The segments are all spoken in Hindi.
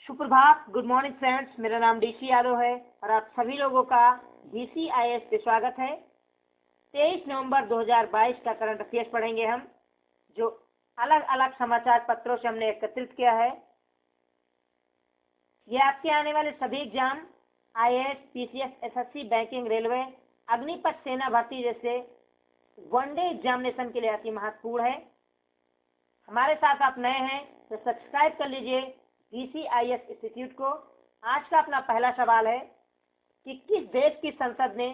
सुप्रभात, गुड मॉर्निंग फ्रेंड्स। मेरा नाम डीसी यादव है और आप सभी लोगों का DCIS पे स्वागत है। 23 नवंबर 2022 का करंट अफेयर्स पढ़ेंगे हम, जो अलग अलग समाचार पत्रों से हमने एकत्रित किया है। ये आपके आने वाले सभी exam IAS, PCS, SSC, banking, railway, Agnipath, सेना भर्ती जैसे वनडे एग्जामिनेशन के लिए अति महत्वपूर्ण है। हमारे साथ आप नए हैं तो सब्सक्राइब कर लीजिए DCIS इंस्टीट्यूट को। आज का अपना पहला सवाल है कि किस देश की संसद ने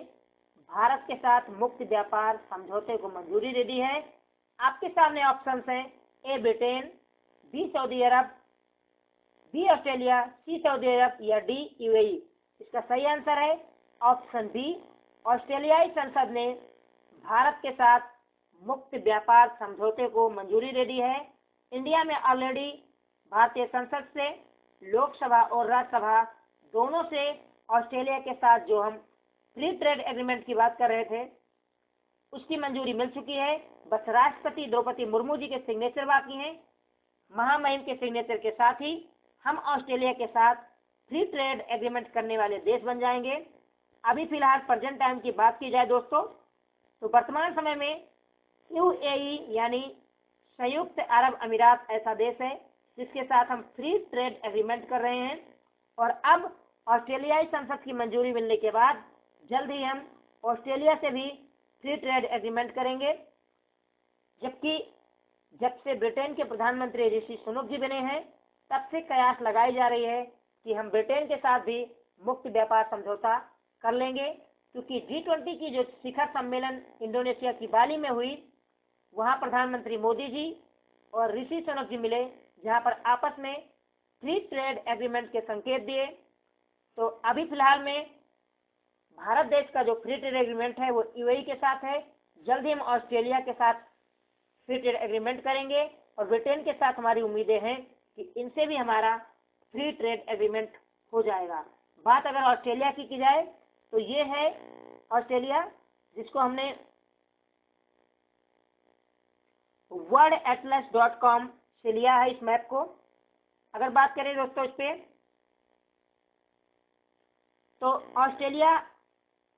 भारत के साथ मुक्त व्यापार समझौते को मंजूरी दे दी है। आपके सामने ऑप्शंस हैं A Britain, B Saudi Arab, B Australia, C Saudi Arab या D UAE। इसका सही आंसर है ऑप्शन B। ऑस्ट्रेलियाई संसद ने भारत के साथ मुक्त व्यापार समझौते को मंजूरी दे दी है। इंडिया में ऑलरेडी भारतीय संसद से, लोकसभा और राज्यसभा दोनों से ऑस्ट्रेलिया के साथ जो हम फ्री ट्रेड एग्रीमेंट की बात कर रहे थे उसकी मंजूरी मिल चुकी है। बस राष्ट्रपति द्रौपदी मुर्मू जी के सिग्नेचर बाकी हैं। महामहिम के सिग्नेचर के साथ ही हम ऑस्ट्रेलिया के साथ फ्री ट्रेड एग्रीमेंट करने वाले देश बन जाएंगे। अभी फिलहाल प्रेजेंट टाइम की बात की जाए दोस्तों, तो वर्तमान समय में UAE यानी संयुक्त अरब अमीरात ऐसा देश है जिसके साथ हम फ्री ट्रेड एग्रीमेंट कर रहे हैं। और अब ऑस्ट्रेलियाई संसद की मंजूरी मिलने के बाद जल्द ही हम ऑस्ट्रेलिया से भी फ्री ट्रेड एग्रीमेंट करेंगे। जबकि जब से ब्रिटेन के प्रधानमंत्री ऋषि सुनक जी बने हैं तब से कयास लगाई जा रही है कि हम ब्रिटेन के साथ भी मुक्त व्यापार समझौता कर लेंगे, क्योंकि G20 की जो शिखर सम्मेलन इंडोनेशिया की बाली में हुई वहां प्रधानमंत्री मोदी जी और ऋषि सुनक जी मिले, जहां पर आपस में फ्री ट्रेड एग्रीमेंट के संकेत दिए। तो अभी फिलहाल में भारत देश का जो फ्री ट्रेड एग्रीमेंट है वो UAE के साथ है। जल्द ही हम ऑस्ट्रेलिया के साथ फ्री ट्रेड एग्रीमेंट करेंगे और ब्रिटेन के साथ हमारी उम्मीदें हैं कि इनसे भी हमारा फ्री ट्रेड एग्रीमेंट हो जाएगा। बात अगर ऑस्ट्रेलिया की जाए तो ये है ऑस्ट्रेलिया, जिसको हमने worldatlas.com से लिया है इस मैप को। अगर बात करें दोस्तों इस पे, तो ऑस्ट्रेलिया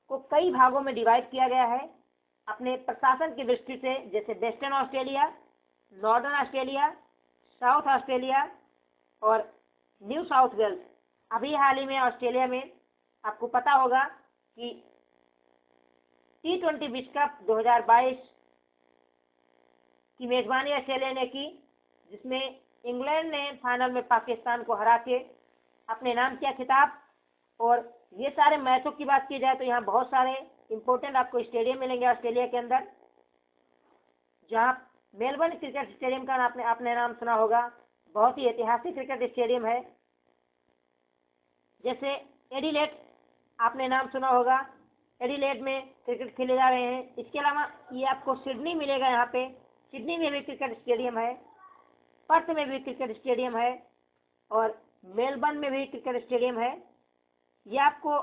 को कई भागों में डिवाइड किया गया है अपने प्रशासन की दृष्टि से, जैसे western Australia, northern Australia, south Australia और न्यू साउथ वेल्स। अभी हाल ही में ऑस्ट्रेलिया में आपको पता होगा कि T20 विश्व कप 2022 की मेजबानी ऑस्ट्रेलिया ने की, जिसमें इंग्लैंड ने फाइनल में पाकिस्तान को हरा के अपने नाम किया खिताब। और ये सारे मैचों की बात की जाए तो यहाँ बहुत सारे इंपॉर्टेंट आपको स्टेडियम मिलेंगे ऑस्ट्रेलिया के अंदर, जहाँ मेलबर्न क्रिकेट स्टेडियम का आपने नाम सुना होगा, बहुत ही ऐतिहासिक क्रिकेट स्टेडियम है। जैसे एडिलेड आपने नाम सुना होगा, एडिलेड में क्रिकेट खेले जा रहे हैं। इसके अलावा ये आपको सिडनी मिलेगा, यहाँ पे सिडनी में भी क्रिकेट स्टेडियम है, पर्थ में भी क्रिकेट स्टेडियम है और मेलबर्न में भी क्रिकेट स्टेडियम है। ये आपको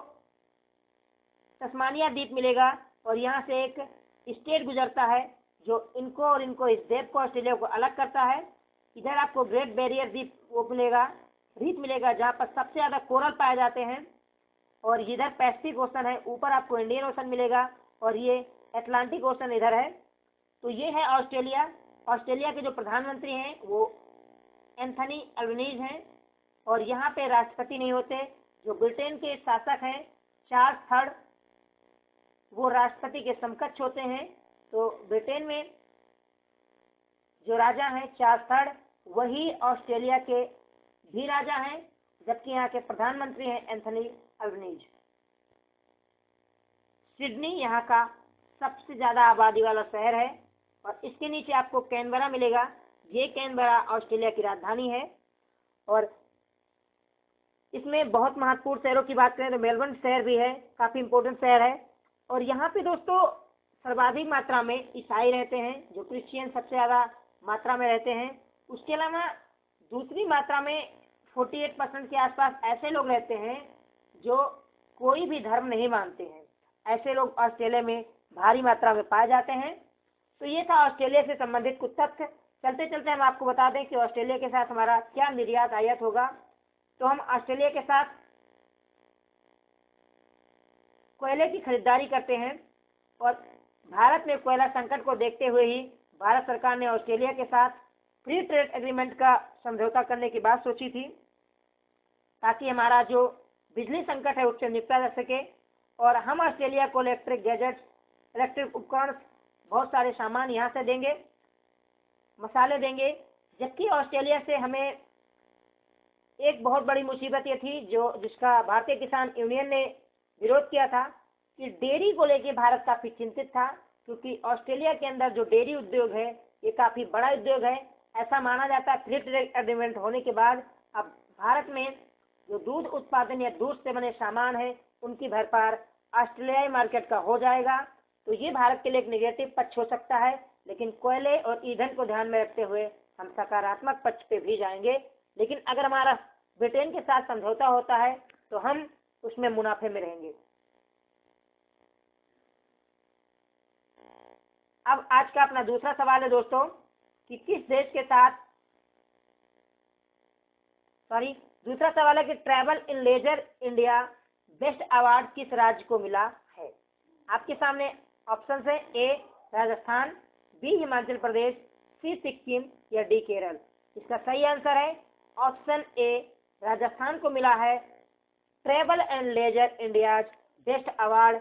तस्मानिया द्वीप मिलेगा और यहाँ से एक स्टेट गुजरता है जो इनको इस द्वीप को, ऑस्ट्रेलिया को अलग करता है। इधर आपको ग्रेट बैरियर द्वीप वो मिलेगा, रीफ मिलेगा, जहाँ पर सबसे ज़्यादा कोरल पाए जाते हैं। और इधर पैसिफिक ओशन है, ऊपर आपको इंडियन ओशन मिलेगा और ये अटलांटिक ओशन इधर है। तो ये है ऑस्ट्रेलिया। ऑस्ट्रेलिया के जो प्रधानमंत्री हैं वो एंथनी अल्बनीज हैं और यहाँ पे राष्ट्रपति नहीं होते। जो ब्रिटेन के शासक हैं चार्ल्स थर्ड, वो राष्ट्रपति के समकक्ष होते हैं। तो ब्रिटेन में जो राजा हैं चार्ल्स थर्ड, वही ऑस्ट्रेलिया के भी राजा हैं, जबकि यहाँ के प्रधानमंत्री हैं एंथनी अल्बनीज। सिडनी यहाँ का सबसे ज्यादा आबादी वाला शहर है और इसके नीचे आपको कैनबरा मिलेगा। ये कैनबरा ऑस्ट्रेलिया की राजधानी है और इसमें बहुत महत्वपूर्ण शहरों की बात करें तो मेलबर्न शहर भी है, काफी इंपोर्टेंट शहर है। और यहाँ पे दोस्तों सर्वाधिक मात्रा में ईसाई रहते हैं, जो क्रिश्चियन सबसे ज्यादा मात्रा में रहते हैं। उसके अलावा दूसरी मात्रा में 48% के आसपास ऐसे लोग रहते हैं जो कोई भी धर्म नहीं मानते हैं। ऐसे लोग ऑस्ट्रेलिया में भारी मात्रा में पाए जाते हैं। तो ये था ऑस्ट्रेलिया से संबंधित कुछ तथ्य। चलते चलते हम आपको बता दें कि ऑस्ट्रेलिया के साथ हमारा क्या निर्यात आयात होगा। तो हम ऑस्ट्रेलिया के साथ कोयले की खरीदारी करते हैं और भारत में कोयला संकट को देखते हुए ही भारत सरकार ने ऑस्ट्रेलिया के साथ फ्री ट्रेड एग्रीमेंट का समझौता करने की बात सोची थी, ताकि हमारा जो बिजली संकट है उससे निपटा जा सके और हम ऑस्ट्रेलिया को इलेक्ट्रिक गैजेट्स, इलेक्ट्रिक उपकरण, बहुत सारे सामान यहाँ से देंगे, मसाले देंगे। जबकि ऑस्ट्रेलिया से हमें एक बहुत बड़ी मुसीबत ये थी जिसका भारतीय किसान यूनियन ने विरोध किया था कि डेयरी को लेकर भारत काफी चिंतित था, क्योंकि ऑस्ट्रेलिया के अंदर जो डेयरी उद्योग है ये काफी बड़ा उद्योग है। ऐसा माना जाता है फ्री ट्रेड एग्रीमेंट होने के बाद अब भारत में जो दूध उत्पादन या दूध से बने सामान है उनकी भरपार ऑस्ट्रेलियाई मार्केट का हो जाएगा। तो ये भारत के लिए एक नेगेटिव पक्ष हो सकता है, लेकिन कोयले और ईंधन को ध्यान में रखते हुए हम सकारात्मक पक्ष पे भी जाएंगे। लेकिन अगर हमारा ब्रिटेन के साथ समझौता होता है तो हम उसमें मुनाफे में रहेंगे। अब आज का अपना दूसरा सवाल है दोस्तों कि किस देश के साथ दूसरा सवाल है कि travel in leisure India best award किस राज्य को मिला है। आपके सामने ऑप्शन है A Rajasthan, B Himachal Pradesh, C Sikkim या डी केरल। इसका सही आंसर है ऑप्शन ए राजस्थान को मिला है travel and leisure India best award.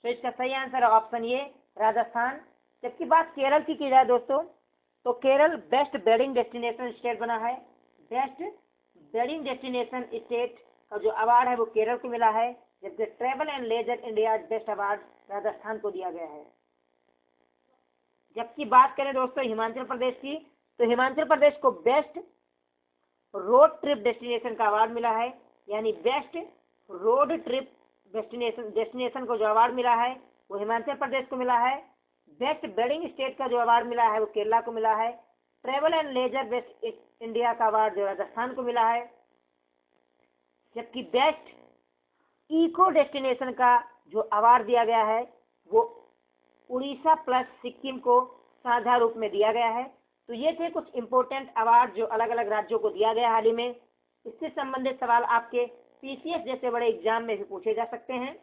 तो इसका सही आंसर है ऑप्शन ए राजस्थान। जबकि बात केरल की जाए दोस्तों तो Kerala best wedding destination state बना है। बेस्ट वेडिंग डेस्टिनेशन स्टेट का जो अवार्ड है वो केरल को मिला है, जबकि travel and leisure India best award Rajasthan को दिया गया है। जबकि बात करें दोस्तों हिमाचल प्रदेश की तो हिमाचल प्रदेश को बेस्ट रोड ट्रिप डेस्टिनेशन का अवार्ड मिला है, यानी बेस्ट रोड ट्रिप डेस्टिनेशन को जो अवार्ड मिला है वो हिमाचल प्रदेश को मिला है। बेस्ट वेडिंग स्टेट का जो अवार्ड मिला है वो केरला को मिला है। Travel and leisure best India का अवार्ड जो राजस्थान को मिला है। जबकि बेस्ट इको डेस्टिनेशन का जो अवार्ड दिया गया है वो उड़ीसा प्लस सिक्किम को साझा रूप में दिया गया है। तो ये थे कुछ इंपॉर्टेंट अवार्ड जो अलग अलग राज्यों को दिया गया हाल ही में। इससे संबंधित सवाल आपके पीसीएस जैसे बड़े एग्जाम में भी पूछे जा सकते हैं।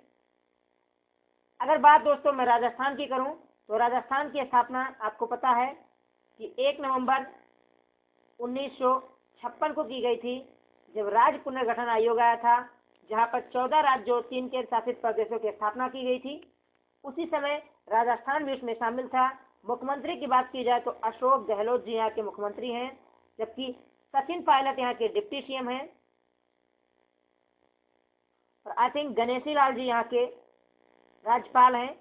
अगर बात दोस्तों मैं राजस्थान की करूं तो राजस्थान की स्थापना आपको पता है कि 1 नवंबर 1956 को की गई थी, जब राज्य पुनर्गठन आयोग आया था, जहां पर 14 राज्यों 3 केंद्र शासित प्रदेशों की स्थापना की गई थी। उसी समय राजस्थान भी उसमें शामिल था। मुख्यमंत्री की बात की जाए तो अशोक गहलोत जी यहाँ के मुख्यमंत्री हैं, जबकि सचिन पायलट यहाँ के डिप्टी सीएम हैं और आई थिंक गणेशी लाल जी यहाँ के राज्यपाल हैं।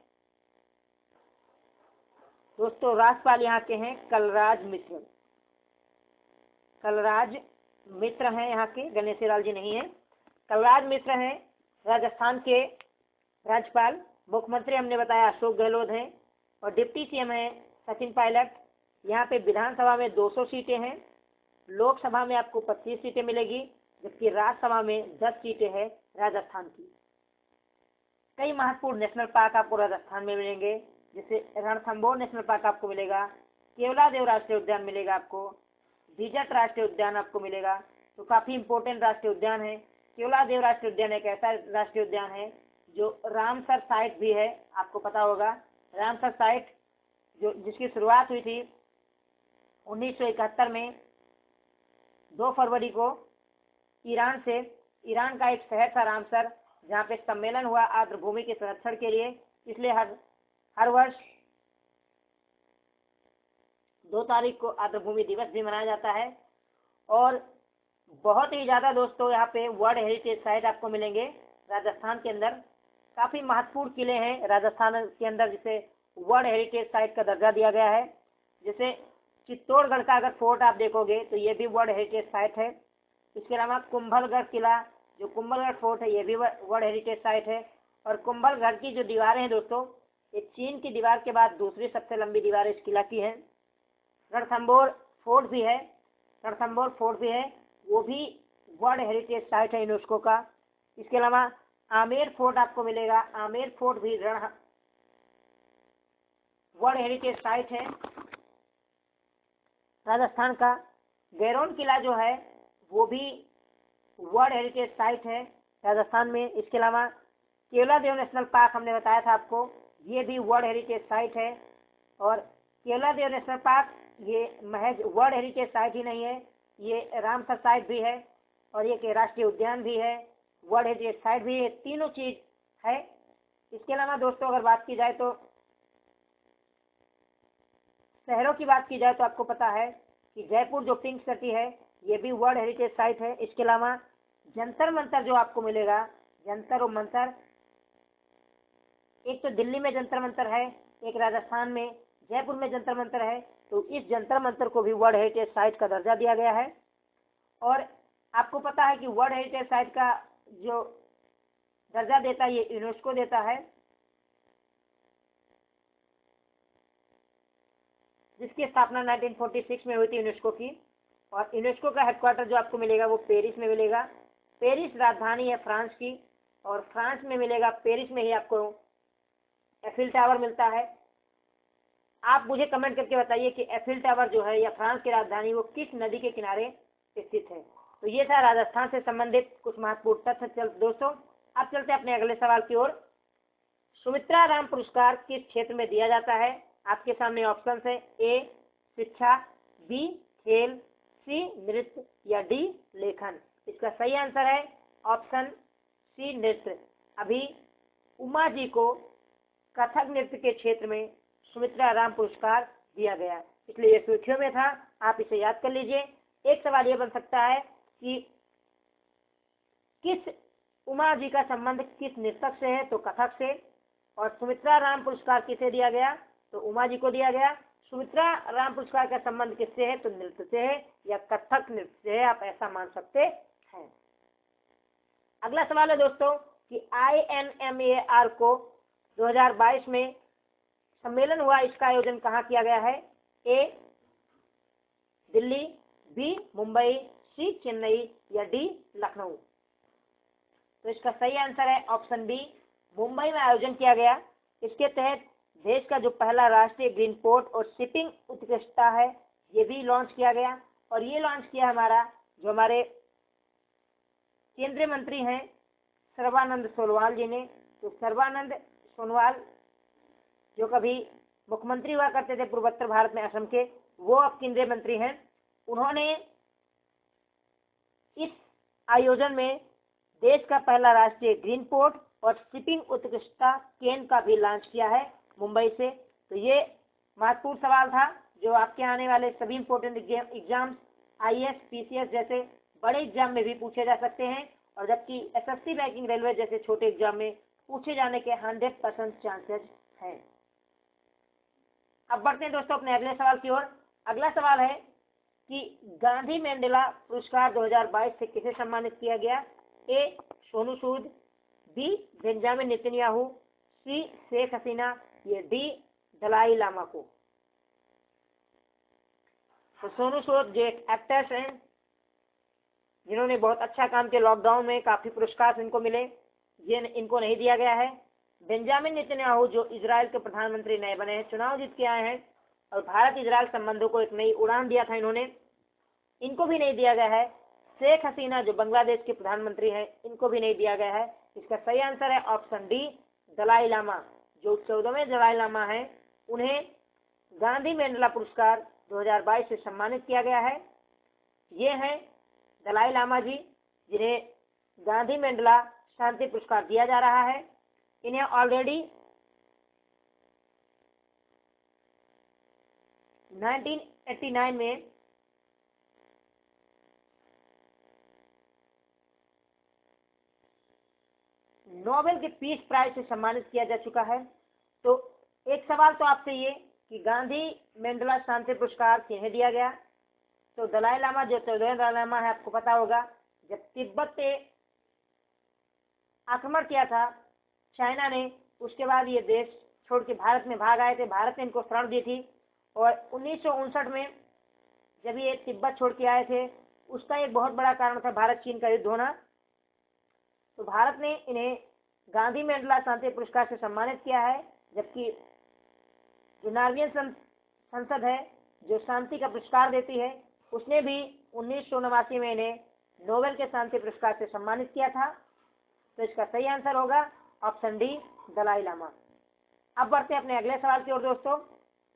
दोस्तों राज्यपाल यहाँ के हैं कलराज मिश्र। कलराज मिश्र हैं यहाँ के, गणेशी लाल जी नहीं है। कलराज मिश्र हैं राजस्थान के राज्यपाल। मुख्यमंत्री हमने बताया अशोक गहलोत हैं और डिप्टी सीएम हैं सचिन पायलट। यहाँ पे विधानसभा में 200 सीटें हैं, लोकसभा में आपको 25 सीटें मिलेगी, जबकि राज्यसभा में 10 सीटें हैं राजस्थान की। कई महत्वपूर्ण नेशनल पार्क आपको राजस्थान में मिलेंगे, जैसे रणथंभौर नेशनल पार्क आपको मिलेगा, केवलादेव राष्ट्रीय उद्यान मिलेगा आपको, बीजट राष्ट्रीय उद्यान आपको मिलेगा। तो काफी इंपॉर्टेंट राष्ट्रीय उद्यान है। केवलादेव राष्ट्रीय उद्यान एक ऐसा राष्ट्रीय उद्यान है जो रामसर साइट भी है, आपको पता होगा। रामसर साइट जिसकी शुरुआत हुई थी 1971 में 2 फरवरी को ईरान का एक शहर था रामसर, जहाँ पे सम्मेलन हुआ आर्द्र भूमि के संरक्षण के लिए। इसलिए हर वर्ष 2 तारीख को आर्द्र भूमि दिवस भी मनाया जाता है। और बहुत ही ज्यादा दोस्तों यहाँ पे वर्ल्ड हेरिटेज साइट आपको मिलेंगे राजस्थान के अंदर। काफी महत्वपूर्ण किले हैं राजस्थान के अंदर जिसे वर्ल्ड हेरिटेज साइट का दर्जा दिया गया है। जैसे चित्तौड़गढ़ का अगर फोर्ट आप देखोगे तो ये भी वर्ल्ड हेरिटेज साइट है। इसके अलावा कुंभलगढ़ किला, जो कुंभलगढ़ फोर्ट है, ये भी वर्ल्ड हेरिटेज साइट है। और कुंभलगढ़ की जो दीवारें हैं दोस्तों, ये चीन की दीवार के बाद दूसरी सबसे लंबी दीवार इस किला की है। रणथंभौर फोर्ट भी है, वो भी वर्ल्ड हेरिटेज साइट है यूनेस्को का। इसके अलावा आमेर फोर्ट आपको मिलेगा, आमेर फोर्ट भी वर्ल्ड हेरिटेज साइट है राजस्थान का। गैरोन किला जो है वो भी वर्ल्ड हेरिटेज साइट है राजस्थान में। इसके अलावा केवलादेव नेशनल पार्क हमने बताया था आपको, ये भी वर्ल्ड हेरिटेज साइट है। और केवलादेव नेशनल पार्क ये महज वर्ल्ड हेरिटेज साइट ही नहीं है, ये रामसर साइट भी है और ये राष्ट्रीय उद्यान भी है, वर्ल्ड हेरिटेज साइट भी है, तीनों चीज है। इसके अलावा दोस्तों अगर बात की जाए तो शहरों की बात की जाए तो आपको पता है कि जयपुर जो पिंक सिटी है ये भी वर्ल्ड हेरिटेज साइट है। इसके अलावा जंतर मंतर जो आपको मिलेगा, जंतर और मंतर, एक तो दिल्ली में जंतर मंतर है, एक राजस्थान में जयपुर में जंतर मंतर है, तो इस जंतर मंतर को भी वर्ल्ड हेरिटेज साइट का दर्जा दिया गया है। और आपको पता है कि वर्ल्ड हेरिटेज साइट का जो दर्जा देता है ये यूनेस्को देता है, जिसकी स्थापना 1946 में हुई थी यूनेस्को की। और यूनेस्को का हेडक्वार्टर जो आपको मिलेगा वो पेरिस में मिलेगा। पेरिस राजधानी है फ्रांस की, और फ्रांस में मिलेगा, पेरिस में ही आपको एफिल टावर मिलता है। आप मुझे कमेंट करके बताइए कि एफिल टावर जो है या फ्रांस की राजधानी वो किस नदी के किनारे स्थित है। तो ये था राजस्थान से संबंधित कुछ महत्वपूर्ण तथ्य। दोस्तों अब चलते हैं अपने अगले सवाल की ओर। सुमित्रा राम पुरस्कार किस क्षेत्र में दिया जाता है? आपके सामने ऑप्शन है, ए शिक्षा, बी खेल, सी नृत्य या डी लेखन। इसका सही आंसर है ऑप्शन सी नृत्य। अभी उमा जी को कथक नृत्य के क्षेत्र में सुमित्रा राम पुरस्कार दिया गया, इसलिए ये सुर्खियों में था, आप इसे याद कर लीजिए। एक सवाल ये बन सकता है कि किस उमा जी का संबंध किस नृतक से है? तो कथक से। और सुमित्रा राम पुरस्कार किसे दिया गया? तो उमा जी को दिया गया। सुमित्रा राम पुरस्कार का संबंध किससे है? तो नृत्य से है या कथक नृत्य से है, आप ऐसा मान सकते हैं। अगला सवाल है दोस्तों कि INMAR को 2022 में सम्मेलन हुआ, इसका आयोजन कहाँ किया गया है? ए दिल्ली, बी मुंबई, सी चेन्नई या डी लखनऊ। तो इसका सही आंसर है ऑप्शन बी, मुंबई में आयोजन किया गया। इसके तहत देश का जो पहला राष्ट्रीय ग्रीन पोर्ट और शिपिंग उत्कृष्टता है ये भी लॉन्च किया गया। और ये लॉन्च किया हमारे केंद्रीय मंत्री हैं सर्बानंद सोनोवाल जी ने। तो सर्बानंद सोनोवाल जो कभी मुख्यमंत्री हुआ करते थे पूर्वोत्तर भारत में असम के, वो अब केंद्रीय मंत्री हैं। उन्होंने इस आयोजन में देश का पहला राष्ट्रीय ग्रीन पोर्ट और शिपिंग उत्कृष्टता केन का भी लॉन्च किया है मुंबई से। तो ये महत्वपूर्ण सवाल था जो आपके आने वाले सभी इंपोर्टेंट एग्जाम्स IAS PCS जैसे बड़े एग्जाम में भी पूछे जा सकते हैं, और जबकि SSC बैंकिंग रेलवे जैसे छोटे एग्जाम में पूछे जाने के 100% चांसेस हैं। अब बढ़ते हैं दोस्तों अपने अगले सवाल की ओर। अगला सवाल है कि गांधी मंडेला पुरस्कार 2022 से किसे सम्मानित किया गया? ए Sonu Sood, B Benjamin Netanyahu, सी शेख हसीना या डी दलाई लामा को। तो सोनू सूद जो एक एक्टर्स हैं जिन्होंने बहुत अच्छा काम किया, लॉकडाउन में काफी पुरस्कार इनको मिले, ये इनको नहीं दिया गया है। बेंजामिन नेतन्याहू जो इजराइल के प्रधानमंत्री नए बने हैं, चुनाव जीत के आए हैं और भारत इजराइल संबंधों को एक नई उड़ान दिया था इन्होंने, इनको भी नहीं दिया गया है। शेख हसीना जो बांग्लादेश के प्रधानमंत्री हैं, इनको भी नहीं दिया गया है। इसका सही आंसर है ऑप्शन डी दलाई लामा। जो 14वें दलाई लामा हैं उन्हें गांधी मंडेला पुरस्कार 2022 से सम्मानित किया गया है। ये हैं दलाई लामा जी जिन्हें गांधी मंडेला शांति पुरस्कार दिया जा रहा है। इन्हें ऑलरेडी 1989 में नोबेल के पीस प्राइज से सम्मानित किया जा चुका है। तो एक सवाल तो आपसे ये कि गांधी मंडेला शांति पुरस्कार किन्हें दिया गया? तो दलाई लामा जो 14वें दलाई लामा है, आपको पता होगा जब तिब्बत पे आक्रमण किया था चाइना ने, उसके बाद ये देश छोड़ के भारत में भाग आए थे। भारत ने इनको शरण दी थी और 1959 में जब ये तिब्बत छोड़ के आए थे, उसका एक बहुत बड़ा कारण था भारत चीन का युद्ध होना। तो भारत ने इन्हें गांधी मंडेला शांति पुरस्कार से सम्मानित किया है, जबकि जो नॉर्वेजियन संसद है जो शांति का पुरस्कार देती है, उसने भी 1989 में इन्हें नोबेल के शांति पुरस्कार से सम्मानित किया था। तो इसका सही आंसर होगा ऑप्शन डी, दलाई लामा। अब बढ़ते हैं अपने अगले सवाल की ओर दोस्तों।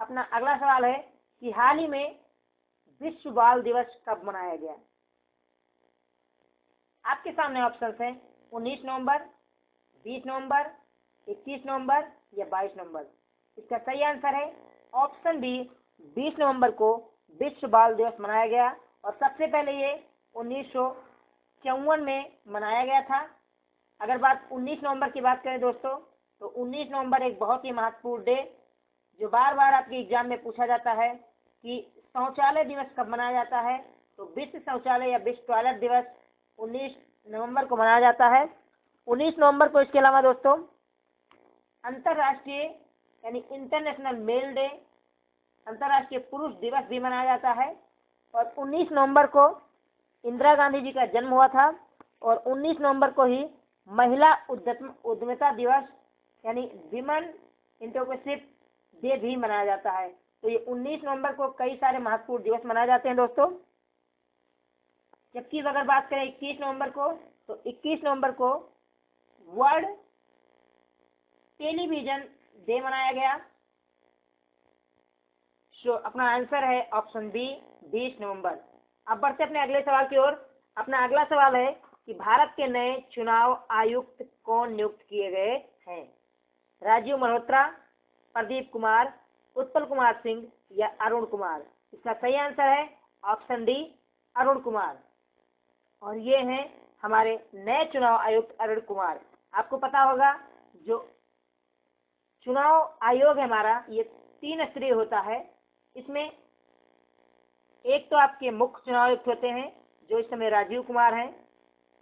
अपना अगला सवाल है कि हाल ही में विश्व बाल दिवस कब मनाया गया। आपके सामने ऑप्शंस हैं 19 नवंबर, 20 नवंबर, 21 नवंबर या 22 नवंबर। इसका सही आंसर है ऑप्शन बी, 20 नवंबर को विश्व बाल दिवस मनाया गया और सबसे पहले ये 1954 में मनाया गया था। अगर बात 19 नवंबर की बात करें दोस्तों, तो 19 नवंबर एक बहुत ही महत्वपूर्ण डे जो बार बार आपके एग्जाम में पूछा जाता है कि शौचालय दिवस कब मनाया जाता है। तो विश्व शौचालय या विश्व टॉयलेट दिवस 19 नवंबर को मनाया जाता है। 19 नवंबर को इसके अलावा दोस्तों अंतर्राष्ट्रीय यानी इंटरनेशनल मेल डे, अंतर्राष्ट्रीय पुरुष दिवस भी मनाया जाता है। और 19 नवंबर को इंदिरा गांधी जी का जन्म हुआ था और 19 नवंबर को ही महिला उद्यमिता दिवस यानी विमेन एंटरप्रेन्योरशिप डे भी मनाया जाता है। तो ये 19 नवंबर को कई सारे महत्वपूर्ण दिवस मनाए जाते हैं दोस्तों। जबकि अगर बात करें 21 नवंबर को, तो 21 नवंबर को वर्ल्ड टेलीविजन डे मनाया गया। अपना आंसर है ऑप्शन बी, 20 नवंबर। अब बढ़ते अपने अगले सवाल की ओर। अपना अगला सवाल है कि भारत के नए चुनाव आयुक्त कौन नियुक्त किए गए हैं। राजीव मल्होत्रा, प्रदीप कुमार, उत्पल कुमार सिंह या अरुण कुमार। इसका सही आंसर है ऑप्शन डी, अरुण कुमार। और ये हैं हमारे नए चुनाव आयुक्त अरुण कुमार। आपको पता होगा जो चुनाव आयोग है हमारा, ये 3 स्तरीय होता है। इसमें एक तो आपके मुख्य चुनाव आयुक्त होते हैं जो इस समय राजीव कुमार हैं,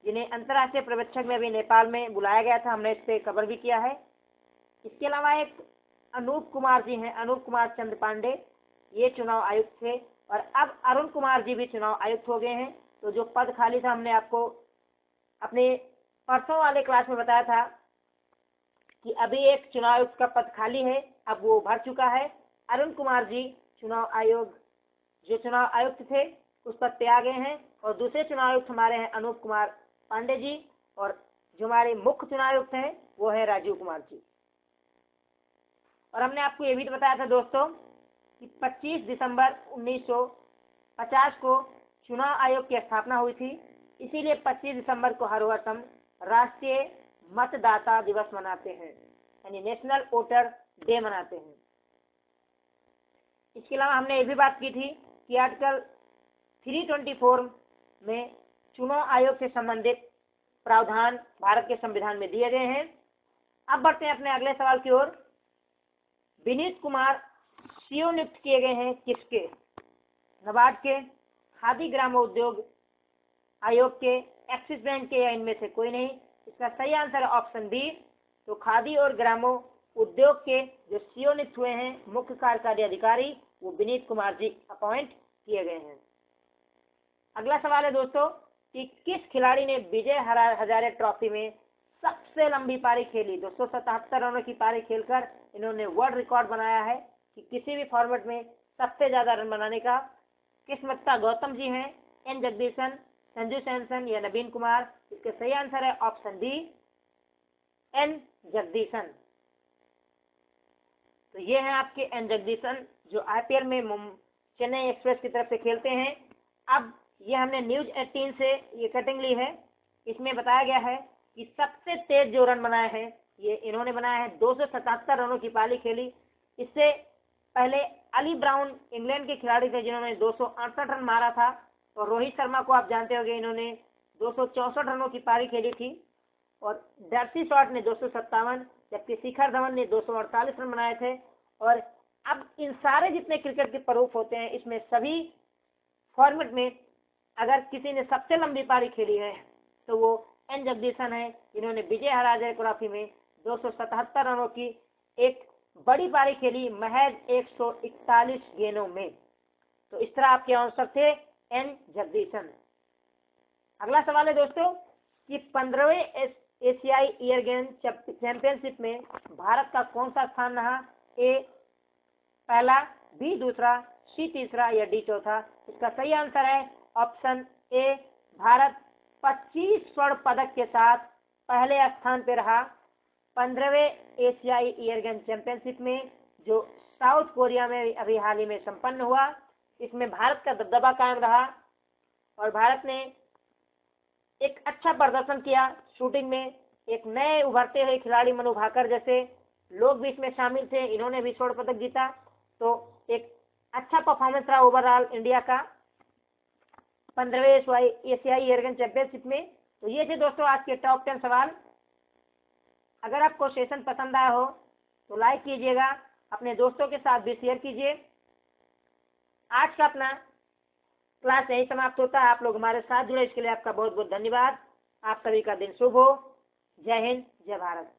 जिन्हें अंतर्राष्ट्रीय पर्यवेक्षक में अभी नेपाल में बुलाया गया था, हमने इस पे कवर भी किया है। इसके अलावा एक अनूप कुमार जी हैं, अनूप कुमार चंद्र पांडे, ये चुनाव आयुक्त थे। और अब अरुण कुमार जी भी चुनाव आयुक्त हो गए हैं। तो जो पद खाली था हमने आपको अपने परसों वाले क्लास में बताया था कि अभी एक चुनाव आयुक्त का पद खाली है, अब वो भर चुका है। अरुण कुमार जी चुनाव आयोग जो चुनाव आयुक्त थे उस पद पे आ गए हैं। और दूसरे चुनाव आयुक्त हमारे हैं अनूप कुमार पांडे जी, और जो हमारे मुख्य चुनाव आयुक्त हैं वो है राजीव कुमार जी। और हमने आपको ये भी बताया था दोस्तों कि 25 दिसंबर 1950 को चुनाव आयोग की स्थापना हुई थी, इसीलिए 25 दिसंबर को हर वर्ष हम राष्ट्रीय मतदाता दिवस मनाते हैं, यानी नेशनल वोटर डे मनाते हैं। इसके अलावा हमने ये भी बात की थी कि आर्टिकल 324 में चुनाव आयोग से संबंधित प्रावधान भारत के संविधान में दिए गए हैं। अब बढ़ते हैं अपने अगले सवाल की ओर। विनीत कुमार सीओ नियुक्त किए गए हैं किसके। नाबार्ड के, खादी ग्रामोद्योग आयोग के, एक्सिस बैंक के या इनमें से कोई नहीं। इसका सही आंसर है ऑप्शन बी। तो खादी और ग्रामो उद्योग के जो सीओ नियुक्त हुए हैं मुख्य कार्यकारी अधिकारी, वो विनीत कुमार जी अपॉइंट किए गए हैं। अगला सवाल है दोस्तों कि किस खिलाड़ी ने विजय हजारे ट्रॉफी में सबसे लंबी पारी खेली। 277 रनों की पारी खेलकर इन्होंने वर्ल्ड रिकॉर्ड बनाया है कि किसी भी फॉर्मेट में सबसे ज्यादा रन बनाने का। किस्मत्ता गौतम जी हैं, एन जगदीशन, संजू सैमसन या नवीन कुमार। इसके सही आंसर है ऑप्शन डी, एन जगदीशन। तो ये हैं आपके एन जगदीशन जो आईपीएल में चेन्नई एक्सप्रेस की तरफ से खेलते हैं। अब ये हमने न्यूज 18 से ये कटिंग ली है, इसमें बताया गया है कि सबसे तेज जो रन बनाए हैं ये इन्होंने बनाया है। 277 रनों की पारी खेली। इससे पहले अली ब्राउन इंग्लैंड के खिलाड़ी थे जिन्होंने 268 रन मारा था। और रोहित शर्मा को आप जानते होंगे, इन्होंने 264 रनों की पारी खेली थी। और डर्सी शॉट ने 257, जबकि शिखर धवन ने 248 रन बनाए थे। और अब इन सारे जितने क्रिकेट के प्रूफ होते हैं इसमें सभी फॉर्मेट में अगर किसी ने सबसे लंबी पारी खेली है तो वो एन जगदीशन है, जिन्होंने विजय हजारे ट्रॉफी में 277 रनों की एक बड़ी पारी खेली महज 141 गेंदों में। तो इस तरह आपके आंसर थे एन जगदीशन। अगला सवाल है दोस्तों कि 15वें एशियाई एयर गेम चैंपियनशिप में भारत का कौन सा स्थान रहा। ए पहला, बी दूसरा, सी तीसरा या डी चौथा। इसका सही आंसर है ऑप्शन ए। भारत 25 स्वर्ण पदक के साथ पहले स्थान पर रहा 15वें एशियाई एयर गन चैंपियनशिप में, जो साउथ कोरिया में अभी हाल ही में संपन्न हुआ। इसमें भारत का दबदबा कायम रहा और भारत ने एक अच्छा प्रदर्शन किया शूटिंग में। एक नए उभरते हुए खिलाड़ी मनु भाकर जैसे लोग भी इसमें शामिल थे, इन्होंने भी स्वर्ण पदक जीता। तो एक अच्छा परफॉर्मेंस रहा ओवरऑल इंडिया का 15वें एशियाई एयर गन चैंपियनशिप में। तो ये थे दोस्तों आज के टॉप 10 सवाल। अगर आपको सेशन पसंद आया हो तो लाइक कीजिएगा, अपने दोस्तों के साथ भी शेयर कीजिए। आज का अपना क्लास यही समाप्त होता है। आप लोग हमारे साथ जुड़े इसके लिए आपका बहुत बहुत धन्यवाद। आप सभी का दिन शुभ हो। जय हिंद, जय भारत।